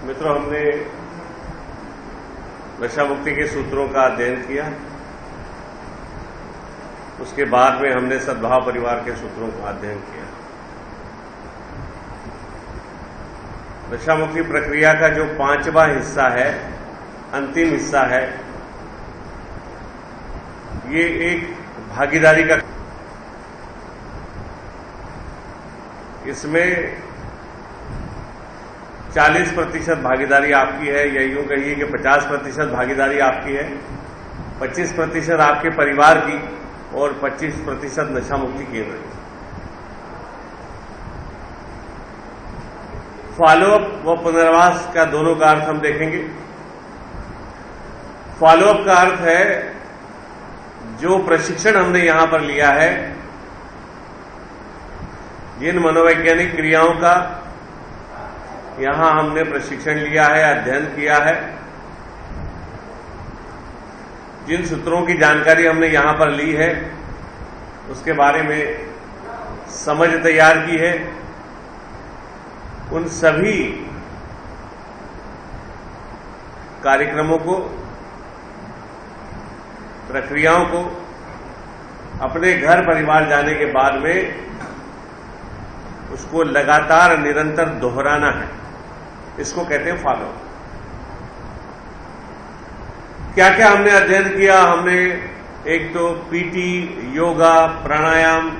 मित्रों, हमने नशा मुक्ति के सूत्रों का अध्ययन किया। उसके बाद में हमने सद्भाव परिवार के सूत्रों का अध्ययन किया। नशा मुक्ति प्रक्रिया का जो 5वां हिस्सा है, अंतिम हिस्सा है, ये एक भागीदारी का, इसमें 40% भागीदारी आपकी है, या यूं कहिए कि 50% भागीदारी आपकी है, 25% आपके परिवार की और 25% नशा मुक्ति केंद्र की। फॉलोअप व पुनर्वास का दोनों का अर्थ हम देखेंगे। फॉलोअप का अर्थ है जो प्रशिक्षण हमने यहां पर लिया है, जिन मनोवैज्ञानिक क्रियाओं का यहां हमने प्रशिक्षण लिया है, अध्ययन किया है, जिन सूत्रों की जानकारी हमने यहां पर ली है, उसके बारे में समझ तैयार की है, उन सभी कार्यक्रमों को, प्रक्रियाओं को अपने घर परिवार जाने के बाद में उसको लगातार निरंतर दोहराना है। इसको कहते हैं फॉलो। क्या क्या हमने अध्ययन किया? हमने एक तो पीटी, योगा, प्राणायाम,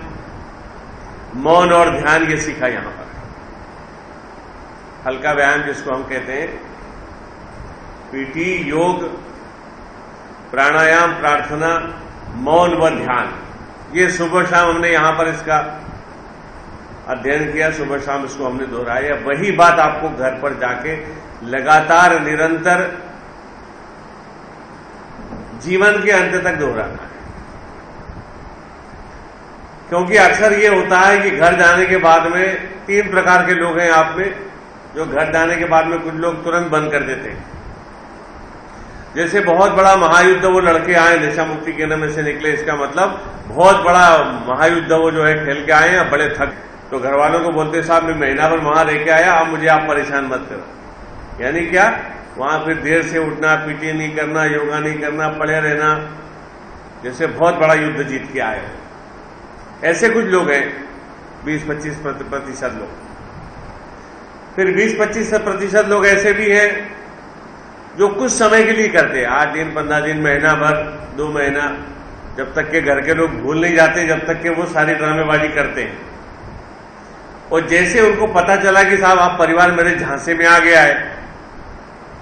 मौन और ध्यान ये सीखा। यहां पर हल्का व्यायाम जिसको हम कहते हैं, पीटी, योग, प्राणायाम, प्रार्थना, मौन व ध्यान, ये सुबह शाम हमने यहां पर इसका अध्ययन किया। सुबह शाम इसको हमने दोहराया। वही बात आपको घर पर जाके लगातार निरंतर जीवन के अंत तक दोहराना है। क्योंकि अक्सर ये होता है कि घर जाने के बाद में 3 प्रकार के लोग हैं आप में, जो घर जाने के बाद में कुछ लोग तुरंत बंद कर देते हैं। जैसे बहुत बड़ा महायुद्ध वो लड़के आए, नशा मुक्ति केंद्र में से निकले, इसका मतलब बहुत बड़ा महायुद्ध वो जो है खेल के आए हैं, बड़े थक, तो घर वालों को बोलते साहब मैं महीना भर वहां रह के आया, अब मुझे आप परेशान मत करो। यानी क्या? वहां फिर देर से उठना, पीटी नहीं करना, योगा नहीं करना, पड़े रहना, जैसे बहुत बड़ा युद्ध जीत के आए। ऐसे कुछ लोग हैं, 20-25% लोग। फिर 20-25% लोग ऐसे भी हैं जो कुछ समय के लिए करते हैं, 8 दिन, 15 दिन, महीना भर, 2 महीना, जब तक के घर के लोग भूल नहीं जाते, जब तक के वो सारी ड्रामेबाजी करते हैं। और जैसे उनको पता चला कि साहब आप परिवार मेरे झांसे में आ गया है,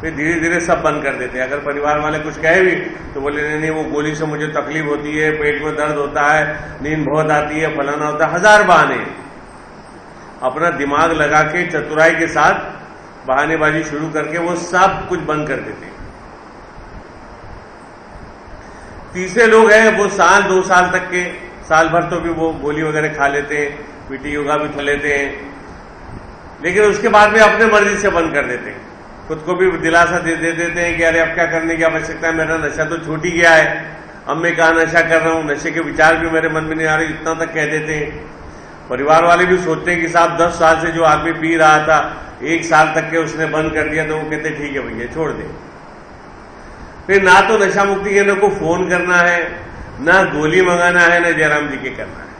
फिर धीरे धीरे सब बंद कर देते हैं। अगर परिवार वाले कुछ कहे भी तो बोले नहीं, वो गोली से मुझे तकलीफ होती है, पेट में दर्द होता है, नींद बहुत आती है, फलाना होता है, 1000 बहाने। अपना दिमाग लगा के चतुराई के साथ बहानेबाजी शुरू करके वो सब कुछ बंद कर देते हैं। तीसरे लोग हैं, वो साल 2 साल तक के, साल भर तो भी वो गोली वगैरह खा लेते हैं, पीटी योगा भी खा लेते हैं, लेकिन उसके बाद में अपने मर्जी से बंद कर देते हैं। खुद को भी दिलासा दे देते हैं कि अरे अब क्या करने की आवश्यकता है, मेरा नशा तो छूट ही गया है, अब मैं कहाँ नशा कर रहा हूं, नशे के विचार भी मेरे मन में नहीं आ रहे, इतना तक कह देते हैं। परिवार वाले भी सोचते हैं कि साहब 10 साल से जो आदमी पी रहा था, 1 साल तक के उसने बंद कर दिया, तो वो कहते ठीक है भैया छोड़ दे। फिर ना तो नशा मुक्ति केंद्र को फोन करना है, ना गोली मंगाना है, ना जयराम जी के करना है।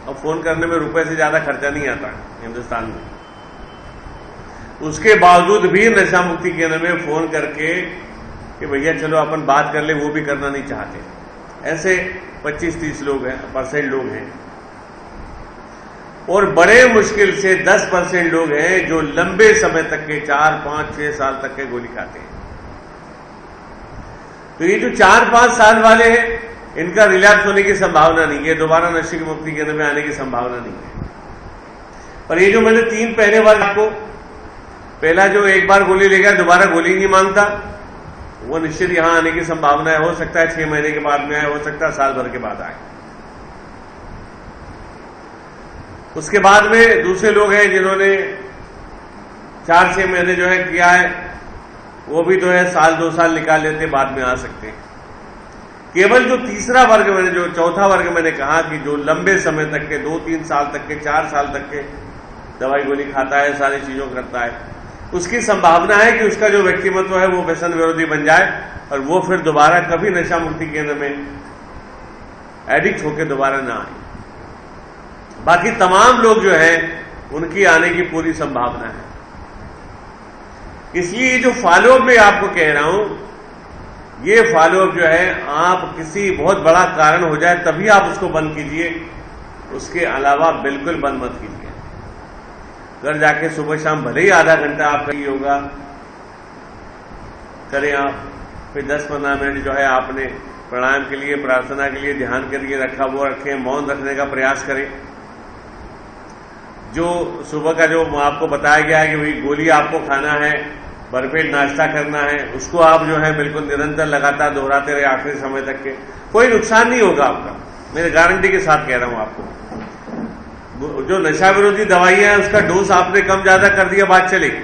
और फोन करने में रुपए से ज्यादा खर्चा नहीं आता हिंदुस्तान में। उसके बावजूद भी नशा मुक्ति केंद्र में फोन करके कि भैया चलो अपन बात कर ले, वो भी करना नहीं चाहते। ऐसे 25-30 लोग हैं, % लोग हैं। और बड़े मुश्किल से 10% लोग हैं जो लंबे समय तक के 4, 5, 6 साल तक के गोली खाते हैं। तो ये जो 4-5 साल वाले हैं, इनका रिलैप्स होने की संभावना नहीं है, दोबारा नशे की मुक्ति केंद्र में आने की संभावना नहीं है। पर ये जो मैंने 3 पहले वर्ग आपको, पहला जो एक बार गोली ले गया दोबारा गोली नहीं मांगता, वो निश्चित यहां आने की संभावना है। हो सकता है 6 महीने के बाद में आए, हो सकता है साल भर के बाद आए। उसके बाद में दूसरे लोग हैं जिन्होंने 4-6 महीने जो है किया है, वो भी जो है साल 2 साल निकाल लेते, बाद में आ सकते हैं। केवल जो तीसरा वर्ग मैंने, जो चौथा वर्ग मैंने कहा कि जो लंबे समय तक के 2-3 साल तक के, 4 साल तक के दवाई गोली खाता है, सारी चीजों करता है, उसकी संभावना है कि उसका जो व्यक्तिमत्व है वो व्यसन विरोधी बन जाए और वो फिर दोबारा कभी नशा मुक्ति केंद्र में एडिक्ट होकर दोबारा ना आए। बाकी तमाम लोग जो हैं उनकी आने की पूरी संभावना है। इसलिए जो फॉलोअप में आपको कह रहा हूं, ये फॉलोअप जो है आप किसी बहुत बड़ा कारण हो जाए तभी आप उसको बंद कीजिए, उसके अलावा बिल्कुल बंद मत कीजिए। घर जाके सुबह शाम भले ही आधा घंटा आपका ही योगा करें आप, फिर 10-15 मिनट जो है आपने प्राणायाम के लिए, प्रार्थना के लिए, ध्यान के लिए रखा वो रखें, मौन रखने का प्रयास करें। जो सुबह का जो आपको बताया गया है कि भाई गोली आपको खाना है, भरपेट नाश्ता करना है, उसको आप जो है बिल्कुल निरंतर लगातार दोहराते रहे आखिरी समय तक के, कोई नुकसान नहीं होगा आपका, मेरे गारंटी के साथ कह रहा हूं आपको। जो नशा विरोधी दवाइयां हैं उसका डोज आपने कम ज्यादा कर दिया, बात चलेगी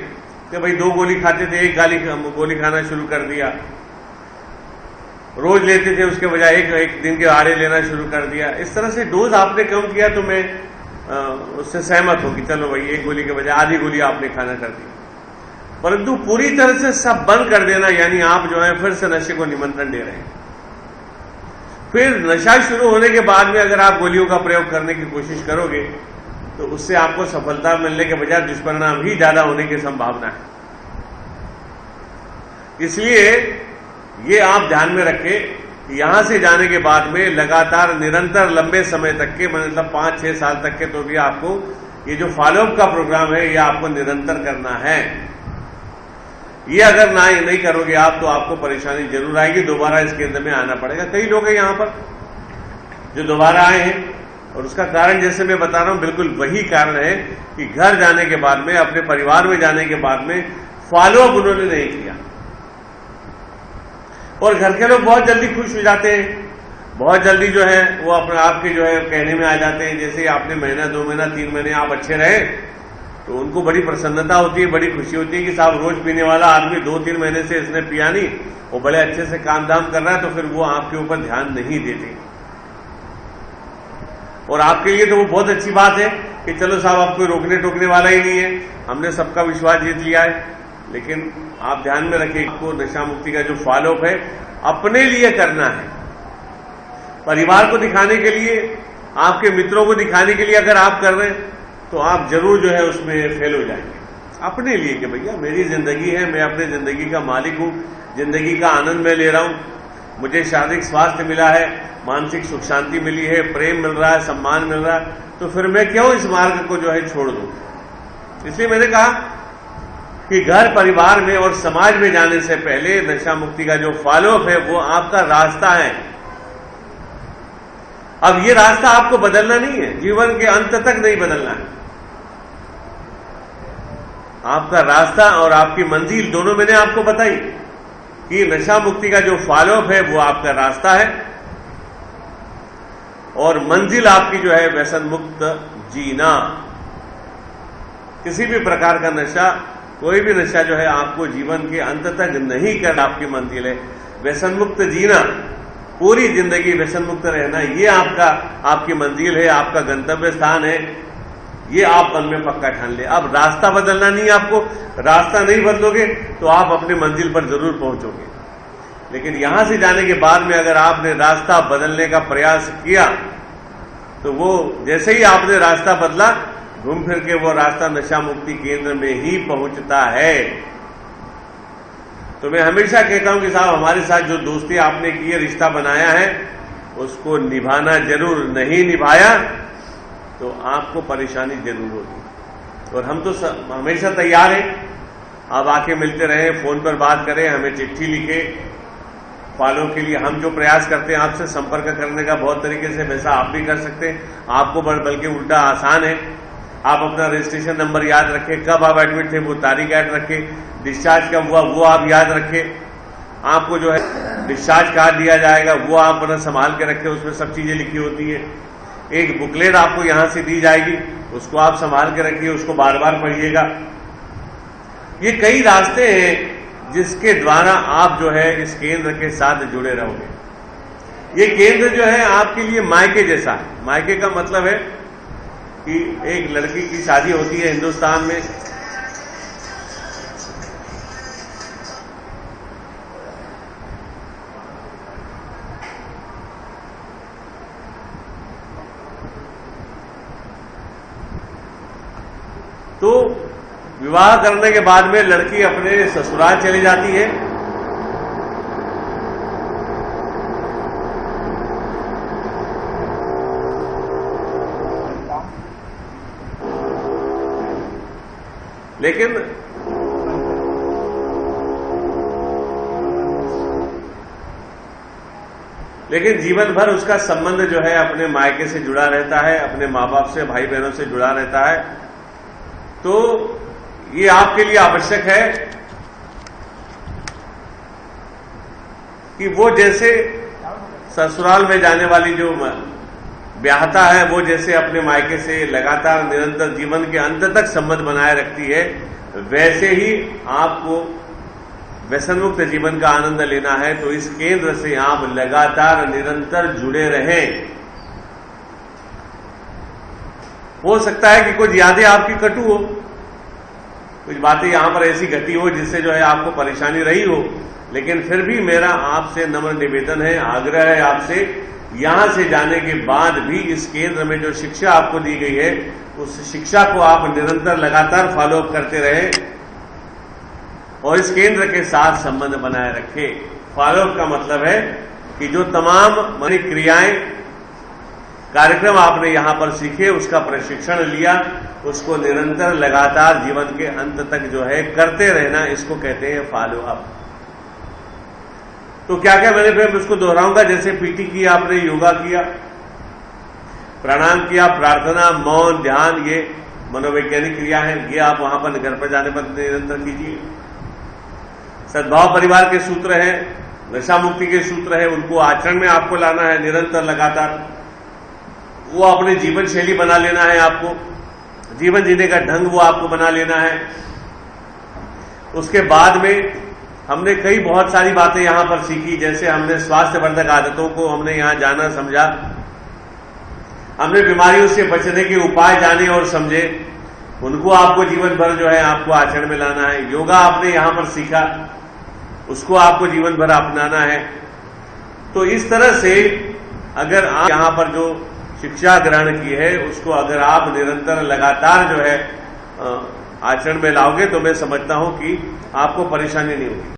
कि भाई 2 गोली खाते थे 1 गोली खाना शुरू कर दिया, रोज लेते थे उसके बजाय एक दिन के आड़े लेना शुरू कर दिया, इस तरह से डोज आपने कम किया तो मैं उससे सहमत हूं कि चलो भाई 1 गोली के बजाय आधी गोली आपने खाना कर दी। परंतु पूरी तरह से सब बंद कर देना यानी आप जो है फिर से नशे को निमंत्रण दे रहे हैं। फिर नशा शुरू होने के बाद में अगर आप गोलियों का प्रयोग करने की कोशिश करोगे तो उससे आपको सफलता मिलने के बजाय दुष्परिणाम ही ज्यादा होने की संभावना है। इसलिए ये आप ध्यान में रखें कि यहां से जाने के बाद में लगातार निरंतर लंबे समय तक के, मतलब 5-6 साल तक के, तो भी आपको ये जो फॉलोअप का प्रोग्राम है ये आपको निरंतर करना है। ये अगर नहीं करोगे आप तो आपको परेशानी जरूर आएगी, दोबारा इस केंद्र में आना पड़ेगा। कई लोग हैं यहां पर जो दोबारा आए हैं और उसका कारण जैसे मैं बता रहा हूं बिल्कुल वही कारण है कि घर जाने के बाद में, अपने परिवार में जाने के बाद में फॉलोअप उन्होंने नहीं किया। और घर के लोग बहुत जल्दी खुश हो जाते हैं, बहुत जल्दी जो है वो अपने आपके जो है कहने में आ जाते हैं। जैसे आपने महीना, 2 महीना, 3 महीने आप अच्छे रहे तो उनको बड़ी प्रसन्नता होती है, बड़ी खुशी होती है कि साहब रोज पीने वाला आदमी 2-3 महीने से इसने पिया नहीं, वो बड़े अच्छे से काम धाम कर रहा है, तो फिर वो आपके ऊपर ध्यान नहीं देते। और आपके लिए तो वो बहुत अच्छी बात है कि चलो साहब आप कोई रोकने टोकने वाला ही नहीं है, हमने सबका विश्वास जीत लिया है। लेकिन आप ध्यान में रखिए, आपको नशा मुक्ति का जो फॉलोअप है अपने लिए करना है, परिवार को दिखाने के लिए, आपके मित्रों को दिखाने के लिए अगर आप कर रहे हैं तो आप जरूर जो है उसमें फेल हो जाएंगे। अपने लिए कि भैया मेरी जिंदगी है, मैं अपनी जिंदगी का मालिक हूं, जिंदगी का आनंद मैं ले रहा हूं, मुझे शारीरिक स्वास्थ्य मिला है, मानसिक सुख शांति मिली है, प्रेम मिल रहा है, सम्मान मिल रहा है, तो फिर मैं क्यों इस मार्ग को जो है छोड़ दूं। इसलिए मैंने कहा कि घर परिवार में और समाज में जाने से पहले नशा मुक्ति का जो फॉलोअप है वो आपका रास्ता है। अब ये रास्ता आपको बदलना नहीं है, जीवन के अंत तक नहीं बदलना है। आपका रास्ता और आपकी मंजिल दोनों मैंने आपको बताई कि नशा मुक्ति का जो फॉलोअप है वो आपका रास्ता है और मंजिल आपकी जो है व्यसन मुक्त जीना। किसी भी प्रकार का नशा, कोई भी नशा जो है आपको जीवन के अंत तक नहीं कर आपकी मंजिल है। व्यसन मुक्त जीना, पूरी जिंदगी व्यसन मुक्त रहना, ये आपकी मंजिल है, आपका गंतव्य स्थान है, ये आप मन में पक्का ठान ले। अब रास्ता बदलना नहीं, आपको रास्ता नहीं बदलोगे तो आप अपनी मंजिल पर जरूर पहुंचोगे। लेकिन यहां से जाने के बाद में अगर आपने रास्ता बदलने का प्रयास किया तो वो जैसे ही आपने रास्ता बदला, घूम फिर के वो रास्ता नशा मुक्ति केंद्र में ही पहुंचता है। तो मैं हमेशा कहता हूं कि साहब हमारे साथ जो दोस्ती आपने की है, रिश्ता बनाया है, उसको निभाना जरूर, नहीं निभाया तो आपको परेशानी जरूर होगी। और हम तो हमेशा तैयार हैं, आप आके मिलते रहें, फोन पर बात करें, हमें चिट्ठी लिखे, फॉलो के लिए हम जो प्रयास करते हैं आपसे संपर्क करने का बहुत तरीके से, वैसा आप भी कर सकते हैं। आपको बल्कि उल्टा आसान है, आप अपना रजिस्ट्रेशन नंबर याद रखें, कब आप एडमिट थे वो तारीख याद रखें, डिस्चार्ज कब हुआ वो आप याद रखें, आपको जो है डिस्चार्ज कार्ड दिया जाएगा वो आप अपना संभाल के रखें, उसमें सब चीजें लिखी होती है। एक बुकलेट आपको यहां से दी जाएगी, उसको आप संभाल के रखिए, उसको बार बार पढ़िएगा। ये कई रास्ते हैं जिसके द्वारा आप जो है इस केंद्र के साथ जुड़े रहोगे। ये केंद्र जो है आपके लिए मायके जैसा है। मायके का मतलब है कि एक लड़की की शादी होती है हिंदुस्तान में, तो विवाह करने के बाद में लड़की अपने ससुराल चली जाती है, लेकिन जीवन भर उसका संबंध जो है अपने मायके से जुड़ा रहता है, अपने माँ बाप से, भाई बहनों से जुड़ा रहता है। तो ये आपके लिए आवश्यक है कि वो जैसे ससुराल में जाने वाली जो ब्याहता है, वो जैसे अपने मायके से लगातार निरंतर जीवन के अंत तक संबंध बनाए रखती है, वैसे ही आपको व्यसन मुक्त जीवन का आनंद लेना है। तो इस केंद्र से आप लगातार निरंतर जुड़े रहें। हो सकता है कि कुछ यादें आपकी कटु हो, कुछ बातें यहां पर ऐसी घटी हो जिससे जो है आपको परेशानी रही हो, लेकिन फिर भी मेरा आपसे नम्र निवेदन है, आग्रह है आपसे, यहां से जाने के बाद भी इस केंद्र में जो शिक्षा आपको दी गई है, उस शिक्षा को आप निरंतर लगातार फॉलोअप करते रहे और इस केंद्र के साथ संबंध बनाए रखें। फॉलोअप का मतलब है कि जो तमाम मनी क्रियाएं, कार्यक्रम आपने यहां पर सीखे, उसका प्रशिक्षण लिया, उसको निरंतर लगातार जीवन के अंत तक जो है करते रहना, इसको कहते हैं फॉलोअप। तो क्या क्या मैंने फिर उसको दोहराऊंगा, जैसे पीटी की आपने, योगा किया, प्राणायाम किया, प्रार्थना, मौन, ध्यान, ये मनोवैज्ञानिक क्रिया है, ये आप वहां पर घर पर जाने पर निरंतर कीजिए। सद्भाव परिवार के सूत्र हैं, नशा मुक्ति के सूत्र है, उनको आचरण में आपको लाना है निरंतर लगातार। वो अपने जीवन शैली बना लेना है, आपको जीवन जीने का ढंग वो आपको बना लेना है। उसके बाद में हमने कई बहुत सारी बातें यहां पर सीखी, जैसे हमने स्वास्थ्यवर्धक आदतों को हमने यहां जाना समझा, हमने बीमारियों से बचने के उपाय जाने और समझे, उनको आपको जीवन भर जो है आपको आचरण में लाना है। योगा आपने यहां पर सीखा, उसको आपको जीवन भर अपनाना है। तो इस तरह से अगर आप यहां पर जो शिक्षा ग्रहण की है, उसको अगर आप निरंतर लगातार जो है आचरण में लाओगे, तो मैं समझता हूं कि आपको परेशानी नहीं होगी।